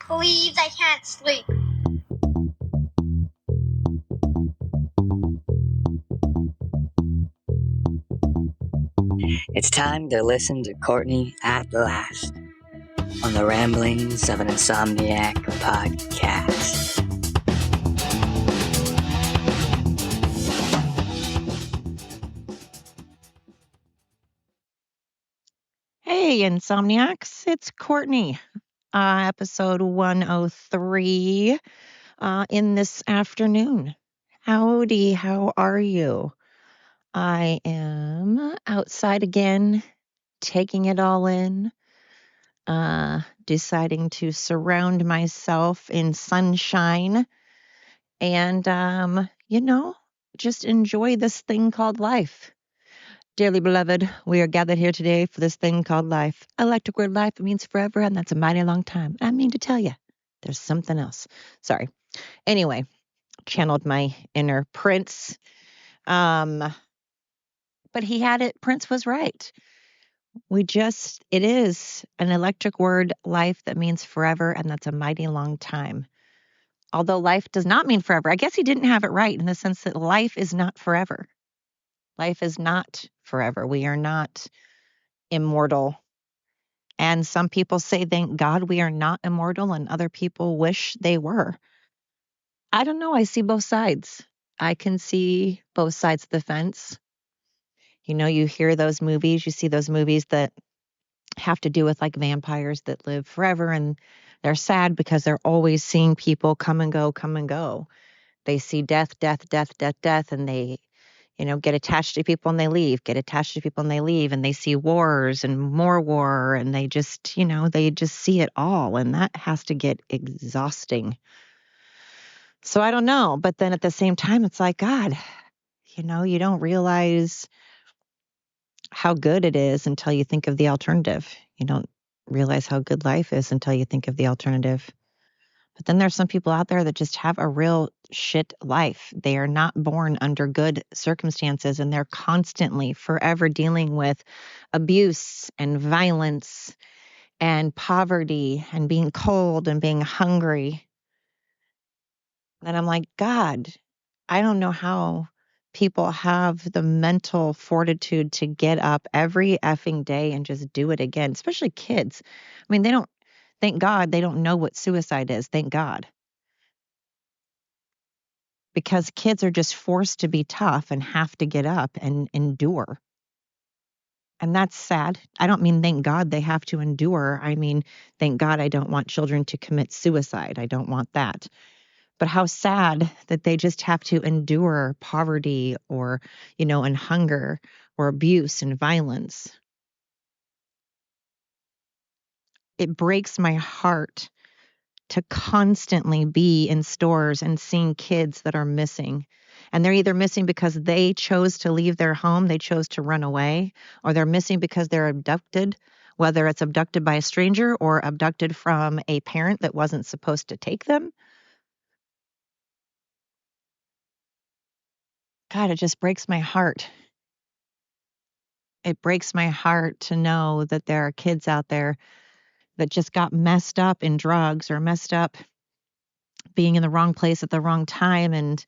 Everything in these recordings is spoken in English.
Please, I can't sleep. It's time to listen to Courtney at last on the Ramblings of an Insomniac podcast. Hey, Insomniacs, it's Courtney, episode 103 in this afternoon. Howdy, how are you? I am outside again, taking it all in, deciding to surround myself in sunshine and, just enjoy this thing called life. Dearly beloved, we are gathered here today for this thing called life. I like to word life. It means forever, and that's a mighty long time. I mean to tell you, there's something else. Sorry. Anyway, channeled my inner Prince. But he had it. Prince was right. It is an electric word, life, that means forever, and that's a mighty long time. Although life does not mean forever. I guess he didn't have it right in the sense that life is not forever. Life is not forever. We are not immortal. And some people say, thank God we are not immortal, and other people wish they were. I don't know. I see both sides. I can see both sides of the fence. You hear those movies, you see those movies that have to do with like vampires that live forever, and they're sad because they're always seeing people come and go, come and go. They see death, death, death, death, death, and they get attached to people and they leave, get attached to people and they leave, and they see wars and more war, and they just see it all, and that has to get exhausting. So I don't know, but then at the same time, it's like, God, you don't realize how good it is until you think of the alternative. You don't realize how good life is until you think of the alternative. But then there's some people out there that just have a real shit life. They are not born under good circumstances, and they're constantly, forever dealing with abuse and violence and poverty and being cold and being hungry. And I'm like, God, I don't know how people have the mental fortitude to get up every effing day and just do it again, especially kids. I mean, thank God, they don't know what suicide is. Thank God. Because kids are just forced to be tough and have to get up and endure. And that's sad. I don't mean thank God they have to endure. I mean, thank God I don't want children to commit suicide. I don't want that. But how sad that they just have to endure poverty or, and hunger or abuse and violence. It breaks my heart to constantly be in stores and seeing kids that are missing. And they're either missing because they chose to leave their home, they chose to run away, or they're missing because they're abducted, whether it's abducted by a stranger or abducted from a parent that wasn't supposed to take them. God, it just breaks my heart. It breaks my heart to know that there are kids out there that just got messed up in drugs or messed up being in the wrong place at the wrong time, and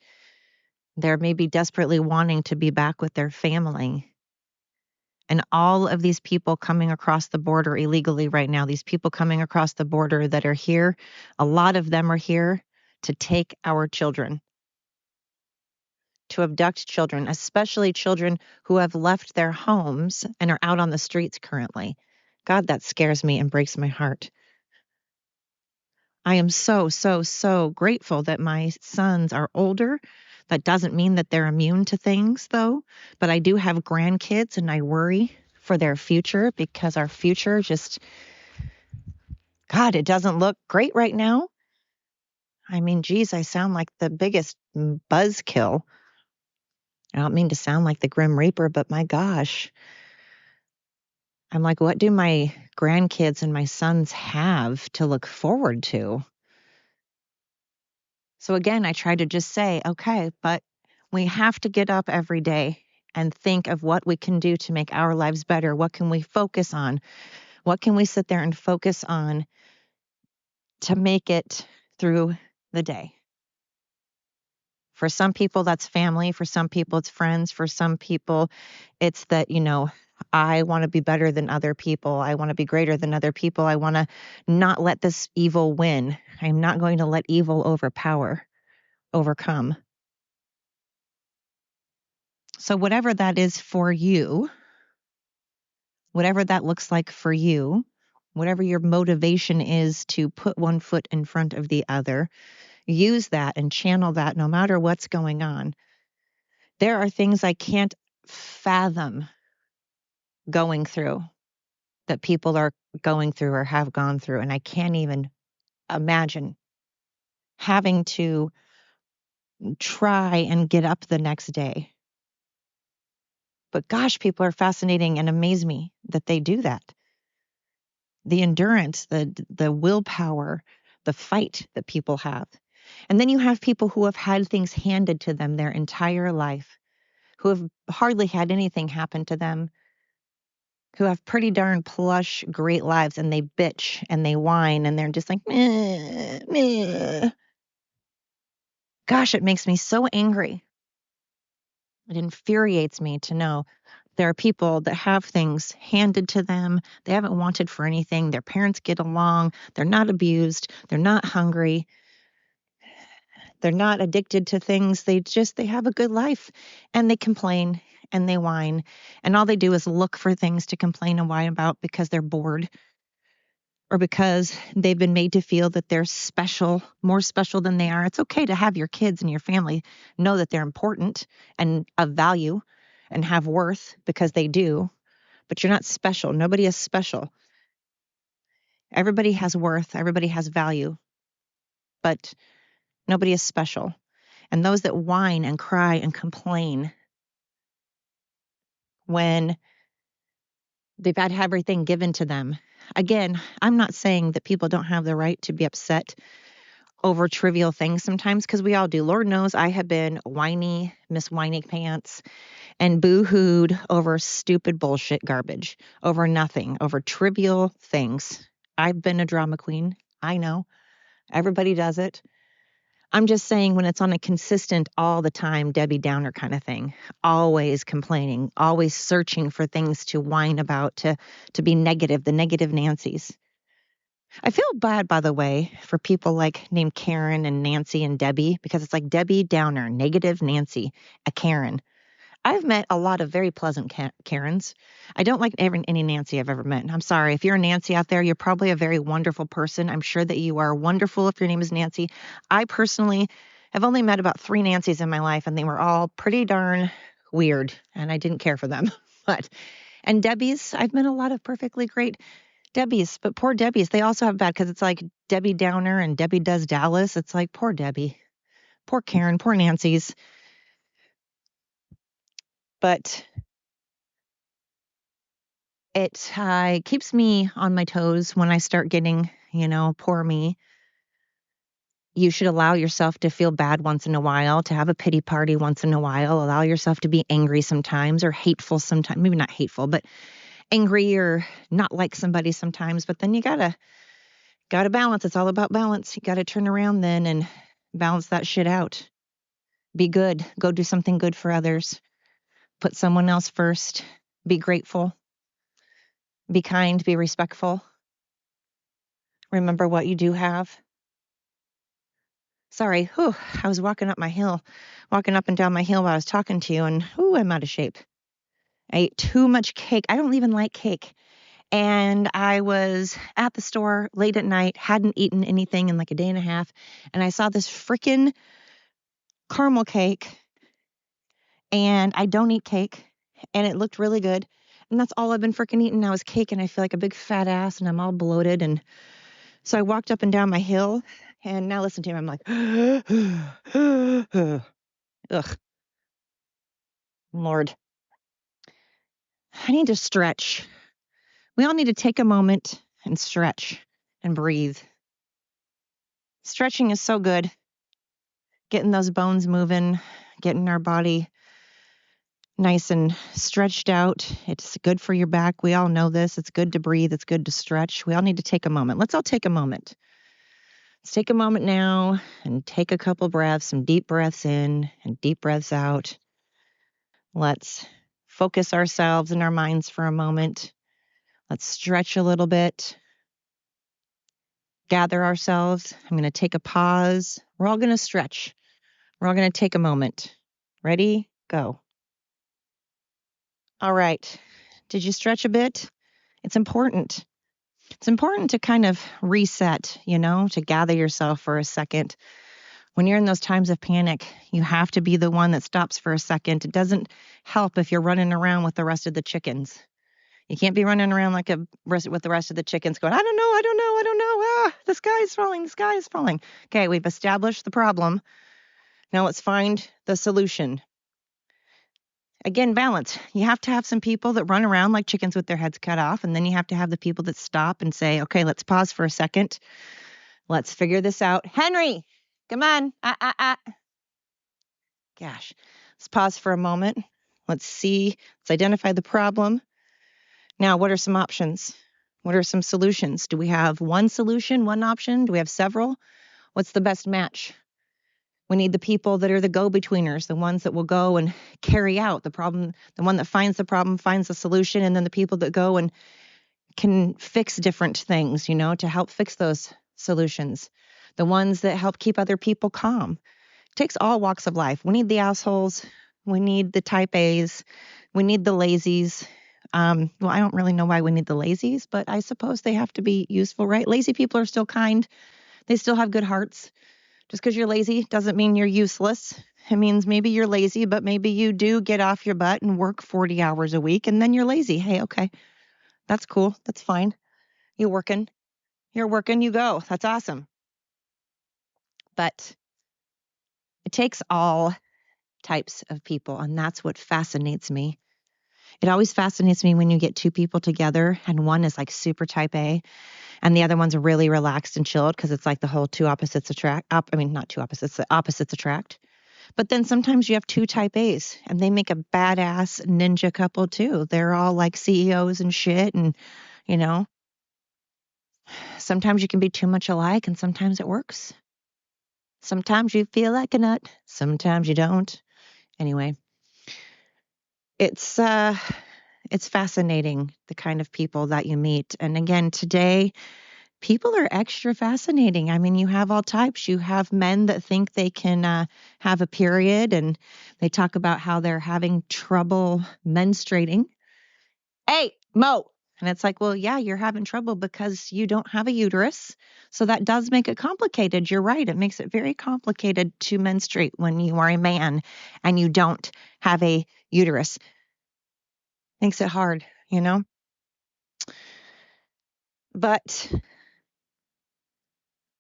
they're maybe desperately wanting to be back with their family. And all of these people coming across the border illegally right now, these people coming across the border that are here, a lot of them are here to take our children, to abduct children, especially children who have left their homes and are out on the streets currently. God, that scares me and breaks my heart. I am so, so, so grateful that my sons are older. That doesn't mean that they're immune to things, though. But I do have grandkids, and I worry for their future because our future God, it doesn't look great right now. I mean, geez, I sound like the biggest buzzkill. I don't mean to sound like the Grim Reaper, but my gosh. I'm like, what do my grandkids and my sons have to look forward to? So again, I try to just say, okay, but we have to get up every day and think of what we can do to make our lives better. What can we focus on? What can we sit there and focus on to make it through the day. For some people, that's family. For some people, it's friends. For some people, it's that, I want to be better than other people. I want to be greater than other people. I want to not let this evil win. I'm not going to let evil overcome. So whatever that is for you, whatever that looks like for you, whatever your motivation is to put one foot in front of the other, use that and channel that no matter what's going on. There are things I can't fathom going through that people are going through or have gone through. And I can't even imagine having to try and get up the next day. But gosh, people are fascinating and amaze me that they do that. The endurance, the willpower, the fight that people have. And then you have people who have had things handed to them their entire life, who have hardly had anything happen to them, who have pretty darn plush, great lives, and they bitch and they whine and they're just like, meh, meh. Gosh, it makes me so angry. It infuriates me to know there are people that have things handed to them. They haven't wanted for anything. Their parents get along. They're not abused. They're not hungry. They're not addicted to things. They have a good life, and they complain and they whine. And all they do is look for things to complain and whine about because they're bored or because they've been made to feel that they're special, more special than they are. It's okay to have your kids and your family know that they're important and of value and have worth because they do, but you're not special. Nobody is special. Everybody has worth. Everybody has value, but nobody is special. And those that whine and cry and complain when they've had everything given to them. Again, I'm not saying that people don't have the right to be upset over trivial things sometimes, because we all do. Lord knows I have been whiny, Miss Whiny Pants, and boo-hooed over stupid bullshit garbage, over nothing, over trivial things. I've been a drama queen. I know. Everybody does it. I'm just saying when it's on a consistent all the time Debbie Downer kind of thing, always complaining, always searching for things to whine about, to be negative, the negative Nancys. I feel bad, by the way, for people like named Karen and Nancy and Debbie, because it's like Debbie Downer, negative Nancy, a Karen. I've met a lot of very pleasant Karens. I don't like any Nancy I've ever met. I'm sorry. If you're a Nancy out there, you're probably a very wonderful person. I'm sure that you are wonderful if your name is Nancy. I personally have only met about 3 Nancys in my life, and they were all pretty darn weird, and I didn't care for them. And Debbie's, I've met a lot of perfectly great Debbie's, but poor Debbie's, they also have bad, because it's like Debbie Downer and Debbie Does Dallas. It's like poor Debbie, poor Karen, poor Nancy's. But it keeps me on my toes when I start getting, poor me. You should allow yourself to feel bad once in a while, to have a pity party once in a while. Allow yourself to be angry sometimes, or hateful sometimes. Maybe not hateful, but angry or not like somebody sometimes. But then you gotta balance. It's all about balance. You gotta turn around then and balance that shit out. Be good. Go do something good for others. Put someone else first. Be grateful. Be kind. Be respectful. Remember what you do have. Sorry, I was walking up and down my hill while I was talking to you, and I'm out of shape. I ate too much cake. I don't even like cake. And I was at the store late at night, hadn't eaten anything in like a day and a half, and I saw this freaking caramel cake, and I don't eat cake, and it looked really good. And that's all I've been freaking eating now is cake, and I feel like a big fat ass, and I'm all bloated. And so I walked up and down my hill, and now listen to me. I'm like, ugh, Lord, I need to stretch. We all need to take a moment and stretch and breathe. Stretching is so good. Getting those bones moving, getting our body nice and stretched out. It's good for your back. We all know this. It's good to breathe. It's good to stretch. We all need to take a moment. Let's all take a moment. Let's take a moment now and take a couple breaths, some deep breaths in and deep breaths out. Let's focus ourselves and our minds for a moment. Let's stretch a little bit. Gather ourselves. I'm going to take a pause. We're all going to stretch. We're all going to take a moment. Ready? Go. All right. Did you stretch a bit? It's important. It's important to kind of reset, to gather yourself for a second. When you're in those times of panic, you have to be the one that stops for a second. It doesn't help if you're running around with the rest of the chickens. You can't be running around with the rest of the chickens going, I don't know. Ah, the sky is falling. Okay, we've established the problem. Now let's find the solution. Again, balance. You have to have some people that run around like chickens with their heads cut off, and then you have to have the people that stop and say, okay, let's pause for a second. Let's figure this out. Henry, come on. Gosh, let's pause for a moment. Let's identify the problem. Now, what are some options? What are some solutions? Do we have one solution, one option? Do we have several? What's the best match? We need the people that are the go-betweeners, the ones that will go and carry out the problem, the one that finds the problem, finds the solution, and then the people that go and can fix different things, to help fix those solutions. The ones that help keep other people calm. It takes all walks of life. We need the assholes. We need the type A's. We need the lazies. Well, I don't really know why we need the lazies, but I suppose they have to be useful, right? Lazy people are still kind. They still have good hearts. Just because you're lazy doesn't mean you're useless. It means maybe you're lazy, but maybe you do get off your butt and work 40 hours a week, and then you're lazy. Hey, okay, that's cool. That's fine. You're working, you go. That's awesome. But it takes all types of people, and that's what fascinates me. It always fascinates me when you get two people together and one is like super type A and the other one's really relaxed and chilled because it's like the whole two opposites attract. Not two opposites, the opposites attract. But then sometimes you have two type A's and they make a badass ninja couple too. They're all like CEOs and shit. And, sometimes you can be too much alike and sometimes it works. Sometimes you feel like a nut. Sometimes you don't. Anyway, it's fascinating, the kind of people that you meet. And again, today, people are extra fascinating. I mean, you have all types. You have men that think they can have a period and they talk about how they're having trouble menstruating. Hey, Mo. And it's like, well, yeah, you're having trouble because you don't have a uterus. So that does make it complicated. You're right. It makes it very complicated to menstruate when you are a man and you don't have a uterus. Makes it hard, But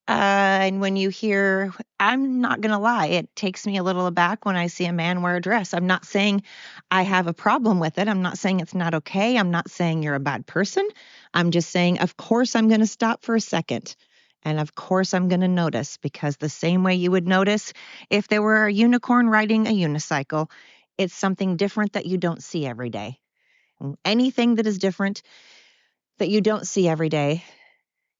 and when you hear, I'm not going to lie, it takes me a little aback when I see a man wear a dress. I'm not saying I have a problem with it. I'm not saying it's not okay. I'm not saying you're a bad person. I'm just saying, of course, I'm going to stop for a second. And of course, I'm going to notice, because the same way you would notice if there were a unicorn riding a unicycle, it's something different that you don't see every day. Anything that is different that you don't see every day.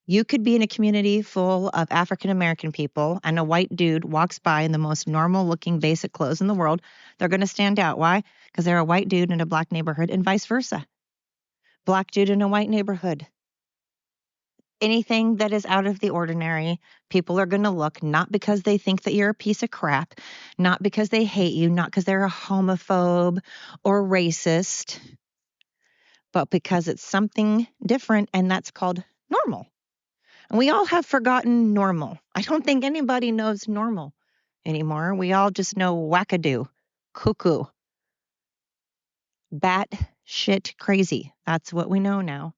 You could be in a community full of African American people and a white dude walks by in the most normal looking basic clothes in the world. They're going to stand out. Why? Because they're a white dude in a black neighborhood and vice versa. Black dude in a white neighborhood. Anything that is out of the ordinary, people are going to look, not because they think that you're a piece of crap, not because they hate you, not because they're a homophobe or racist, but because it's something different, and that's called normal. And we all have forgotten normal. I don't think anybody knows normal anymore. We all just know wackadoo, cuckoo, bat shit crazy. That's what we know now.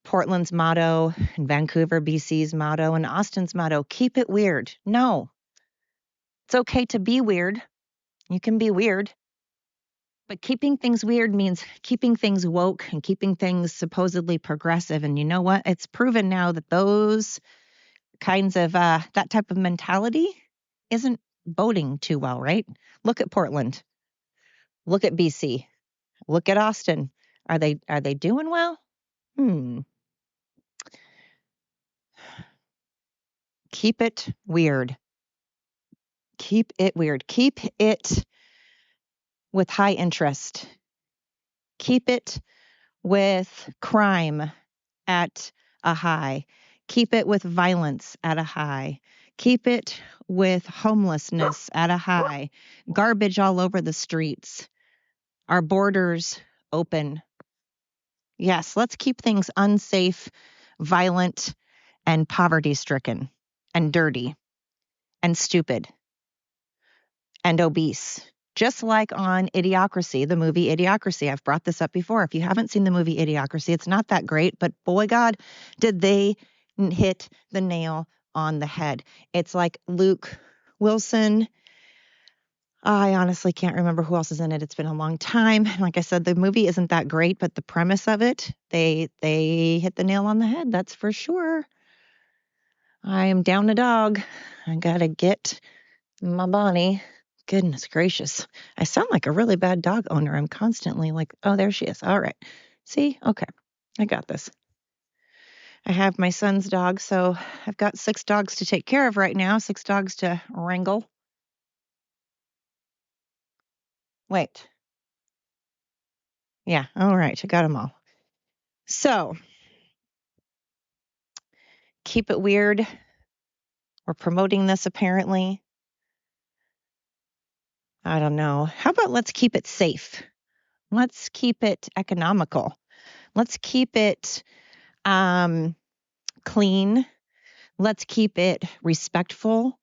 Portland's motto, and Vancouver, BC's motto, and Austin's motto, keep it weird. No, it's okay to be weird. You can be weird. But keeping things weird means keeping things woke and keeping things supposedly progressive. And you know what? It's proven now that those kinds of that type of mentality isn't boding too well, right? Look at Portland. Look at BC. Look at Austin. Are they doing well? Keep it weird. Keep it weird. Keep it with high interest. Keep it with crime at a high. Keep it with violence at a high. Keep it with homelessness at a high. Garbage all over the streets. Our borders open. Yes, let's keep things unsafe, violent, and poverty-stricken, and dirty, and stupid, and obese. Just like on Idiocracy, the movie Idiocracy. I've brought this up before. If you haven't seen the movie Idiocracy, it's not that great, but boy, God, did they hit the nail on the head. It's like Luke Wilson. I honestly can't remember who else is in it. It's been a long time. Like I said, the movie isn't that great, but the premise of it, they hit the nail on the head. That's for sure. I am down a dog. I gotta get my Bonnie. Goodness gracious. I sound like a really bad dog owner. I'm constantly like, oh, there she is. All right. See? Okay. I got this. I have my son's dog, so I've got 6 dogs to take care of right now, 6 dogs to wrangle. Wait. Yeah. All right. I got them all. So keep it weird. We're promoting this apparently. I don't know. How about let's keep it safe? Let's keep it economical. Let's keep it clean. Let's keep it respectful.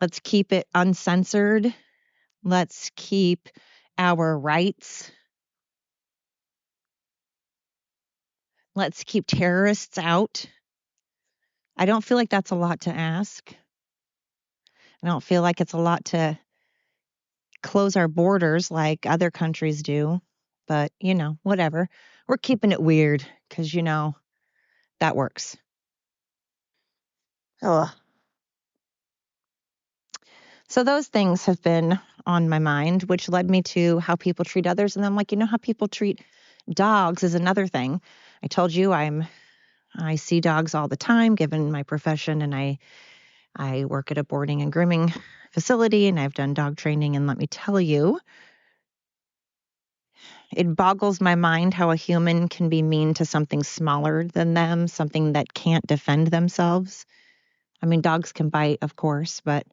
Let's keep it uncensored. Let's keep our rights. Let's keep terrorists out. I don't feel like that's a lot to ask. I don't feel like it's a lot to close our borders like other countries do. But, whatever. We're keeping it weird because, that works. Ugh. So those things have been on my mind, which led me to how people treat others. And I'm like, how people treat dogs is another thing. I told you I see dogs all the time, given my profession, and I work at a boarding and grooming facility, and I've done dog training. And let me tell you, it boggles my mind how a human can be mean to something smaller than them, something that can't defend themselves. I mean, dogs can bite, of course, but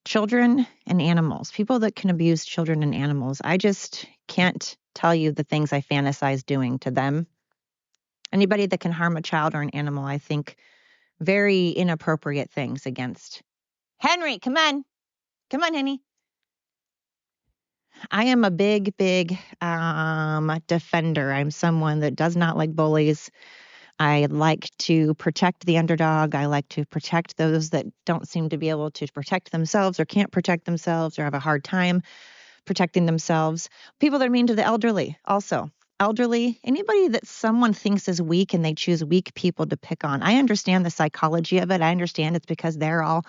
children and animals, people that can abuse children and animals, I just can't tell you the things I fantasize doing to them. Anybody that can harm a child or an animal, I think very inappropriate things against. Henry, come on. Come on, Henny. I am a big defender. I'm someone that does not like bullies. I like to protect the underdog. I like to protect those that don't seem to be able to protect themselves or can't protect themselves or have a hard time protecting themselves. People that are mean to the elderly also. Elderly, anybody that someone thinks is weak and they choose weak people to pick on. I understand the psychology of it. I understand it's because they're all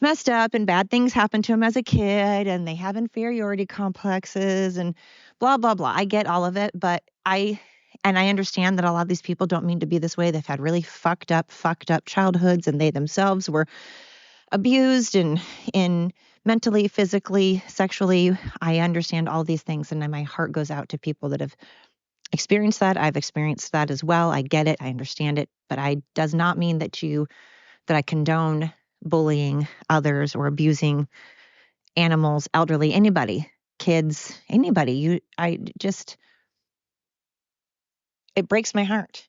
messed up and bad things happened to them as a kid and they have inferiority complexes and blah, blah, blah. I get all of it, but I understand that a lot of these people don't mean to be this way. They've had really fucked up childhoods and they themselves were abused and in mentally, physically, sexually. I understand all these things and my heart goes out to people that have experienced that. I've experienced that as well. I get it. I understand it, but I does not mean that I condone bullying others or abusing animals, elderly, anybody, kids, anybody. It breaks my heart.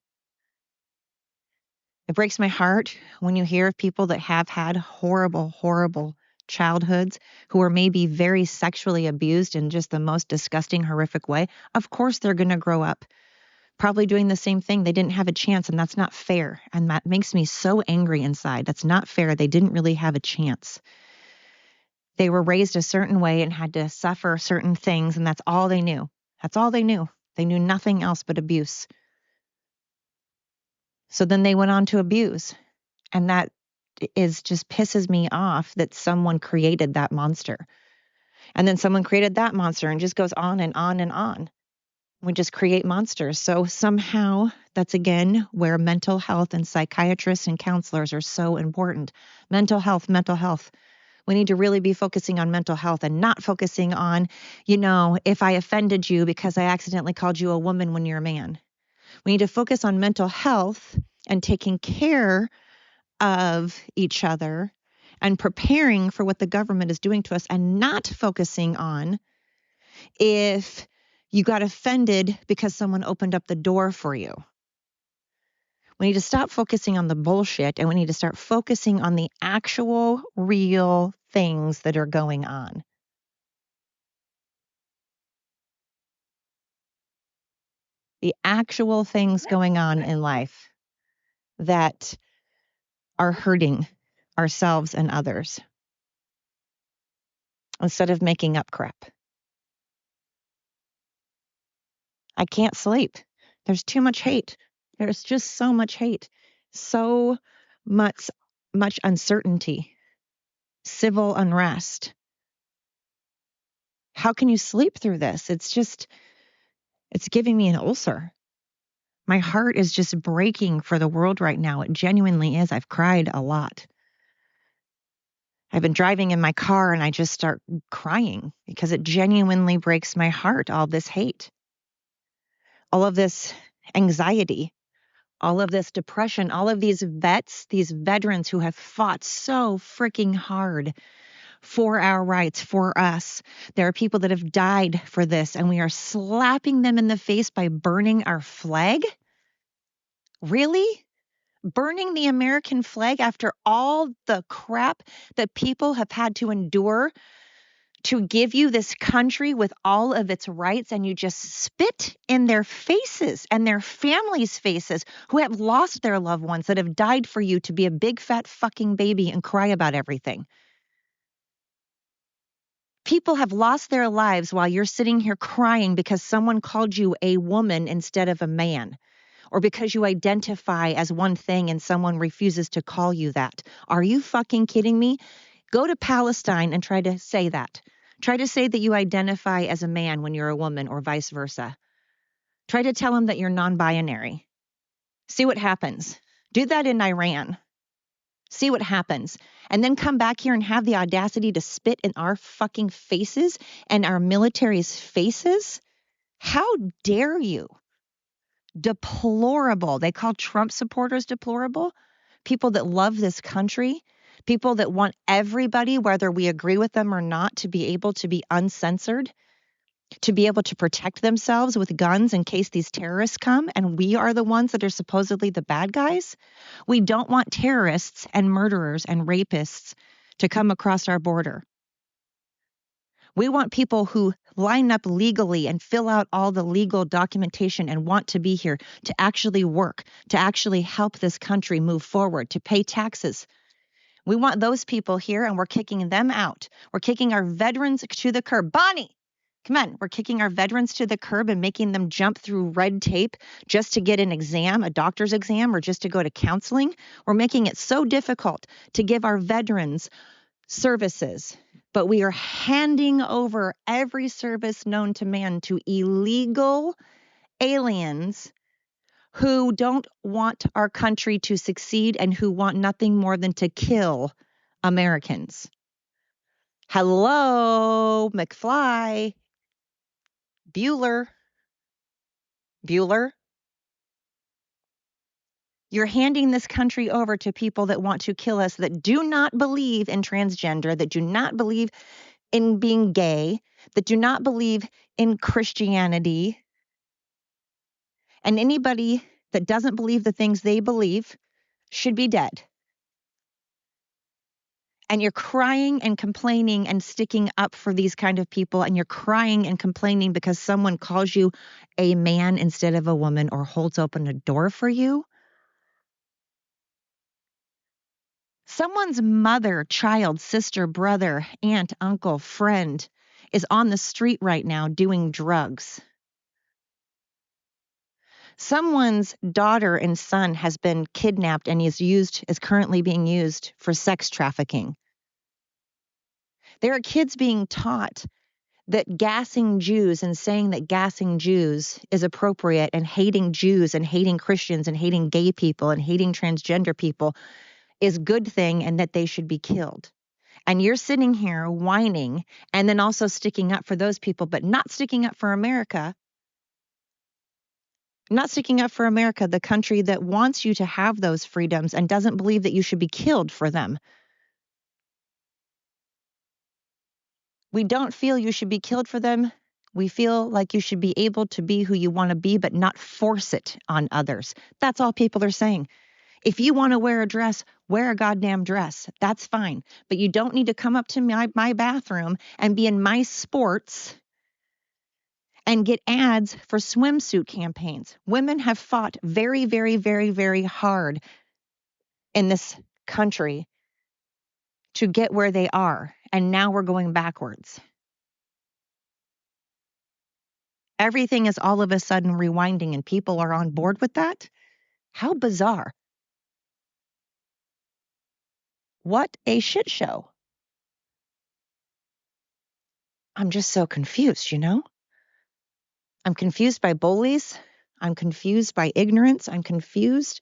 It breaks my heart when you hear of people that have had horrible, horrible childhoods who are maybe very sexually abused in just the most disgusting, horrific way. Of course, they're going to grow up probably doing the same thing. They didn't have a chance, and that's not fair. And that makes me so angry inside. That's not fair. They didn't really have a chance. They were raised a certain way and had to suffer certain things, and that's all they knew. That's all they knew. They knew nothing else but abuse. So then they went on to abuse. And that just pisses me off that someone created that monster. And then someone created that monster and just goes on and on and on. We just create monsters. So somehow that's again where mental health and psychiatrists and counselors are so important. Mental health, mental health. We need to really be focusing on mental health and not focusing on, if I offended you because I accidentally called you a woman when you're a man. We need to focus on mental health and taking care of each other and preparing for what the government is doing to us and not focusing on if you got offended because someone opened up the door for you. We need to stop focusing on the bullshit and we need to start focusing on the actual real things that are going on. The actual things going on in life that are hurting ourselves and others instead of making up crap. I can't sleep. There's too much hate. There's just so much hate. So much uncertainty. Civil unrest. How can you sleep through this? It's giving me an ulcer. My heart is just breaking for the world right now. It genuinely is. I've cried a lot. I've been driving in my car and I just start crying because it genuinely breaks my heart, all this hate, all of this anxiety, all of this depression, all of these vets, these veterans who have fought so freaking hard for our rights, for us. There are people that have died for this, and we are slapping them in the face by burning our flag? Really? Burning the American flag after all the crap that people have had to endure to give you this country with all of its rights, and you just spit in their faces and their families' faces who have lost their loved ones, that have died for you to be a big fat fucking baby and cry about everything. People have lost their lives while you're sitting here crying because someone called you a woman instead of a man, or because you identify as one thing and someone refuses to call you that. Are you fucking kidding me? Go to Palestine and try to say that. Try to say that you identify as a man when you're a woman, or vice versa. Try to tell them that you're non-binary. See what happens. Do that in Iran. See what happens. And then come back here and have the audacity to spit in our fucking faces and our military's faces? How dare you? Deplorable. They call Trump supporters deplorable. People that love this country, people that want everybody, whether we agree with them or not, to be able to be uncensored, to be able to protect themselves with guns in case these terrorists come, and we are the ones that are supposedly the bad guys. We don't want terrorists and murderers and rapists to come across our border. We want people who line up legally and fill out all the legal documentation and want to be here, to actually work, to actually help this country move forward, to pay taxes. We want those people here, and we're kicking them out. We're kicking our veterans to the curb. Bonnie, come on. We're kicking our veterans to the curb and making them jump through red tape just to get an exam, a doctor's exam, or just to go to counseling. We're making it so difficult to give our veterans services, but we are handing over every service known to man to illegal aliens who don't want our country to succeed and who want nothing more than to kill Americans. Hello, McFly. Bueller. You're handing this country over to people that want to kill us, that do not believe in transgender, that do not believe in being gay, that do not believe in Christianity. And anybody that doesn't believe the things they believe should be dead. And you're crying and complaining and sticking up for these kind of people, and you're crying and complaining because someone calls you a man instead of a woman, or holds open a door for you. Someone's mother, child, sister, brother, aunt, uncle, friend is on the street right now doing drugs. Someone's daughter and son has been kidnapped and is currently being used for sex trafficking. There are kids being taught that gassing Jews and saying that gassing Jews is appropriate, and hating Jews and hating Christians and hating gay people and hating transgender people is a good thing and that they should be killed. And you're sitting here whining and then also sticking up for those people, but not sticking up for America. Not sticking up for America, the country that wants you to have those freedoms and doesn't believe that you should be killed for them. We don't feel you should be killed for them. We feel like you should be able to be who you want to be, but not force it on others. That's all people are saying. If you want to wear a dress, wear a goddamn dress. That's fine. But you don't need to come up to my bathroom and be in my sports and get ads for swimsuit campaigns. Women have fought very, very, very, very hard in this country to get where they are. And now we're going backwards. Everything is all of a sudden rewinding and people are on board with that. How bizarre. What a shit show. I'm just so confused, you know? I'm confused by bullies. I'm confused by ignorance. I'm confused.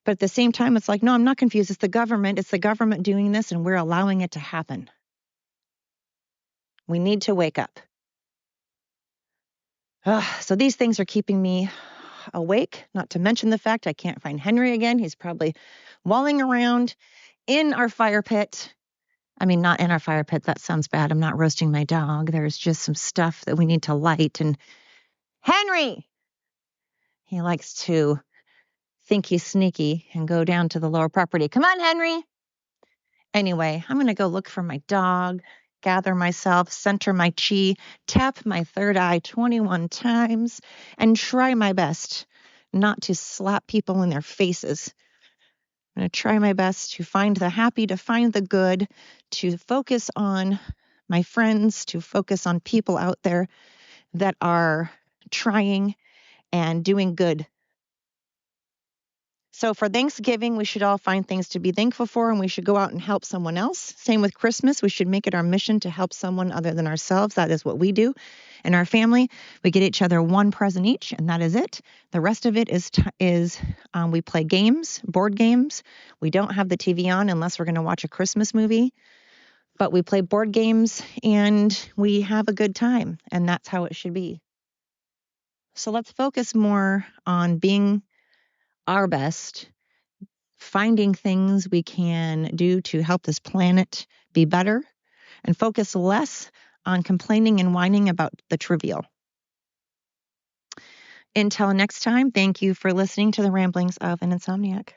But at the same time, it's like, no, I'm not confused. It's the government. It's the government doing this, and we're allowing it to happen. We need to wake up. So these things are keeping me awake, not to mention the fact I can't find Henry again. He's probably walling around in our fire pit. I mean, not in our fire pit. That sounds bad. I'm not roasting my dog. There's just some stuff that we need to light. And Henry, he likes to think he's sneaky and go down to the lower property. Come on, Henry. Anyway, I'm going to go look for my dog, gather myself, center my chi, tap my third eye 21 times, and try my best not to slap people in their faces. I'm going to try my best to find the happy, to find the good, to focus on my friends, to focus on people out there that are trying and doing good. So for Thanksgiving, we should all find things to be thankful for, and we should go out and help someone else. Same with Christmas. We should make it our mission to help someone other than ourselves. That is what we do in our family. We get each other one present each, and that is it. The rest of it is we play games, board games. We don't have the TV on unless we're going to watch a Christmas movie, but we play board games and we have a good time, and that's how it should be. So let's focus more on being our best, finding things we can do to help this planet be better, and focus less on complaining and whining about the trivial. Until next time, thank you for listening to the ramblings of an insomniac.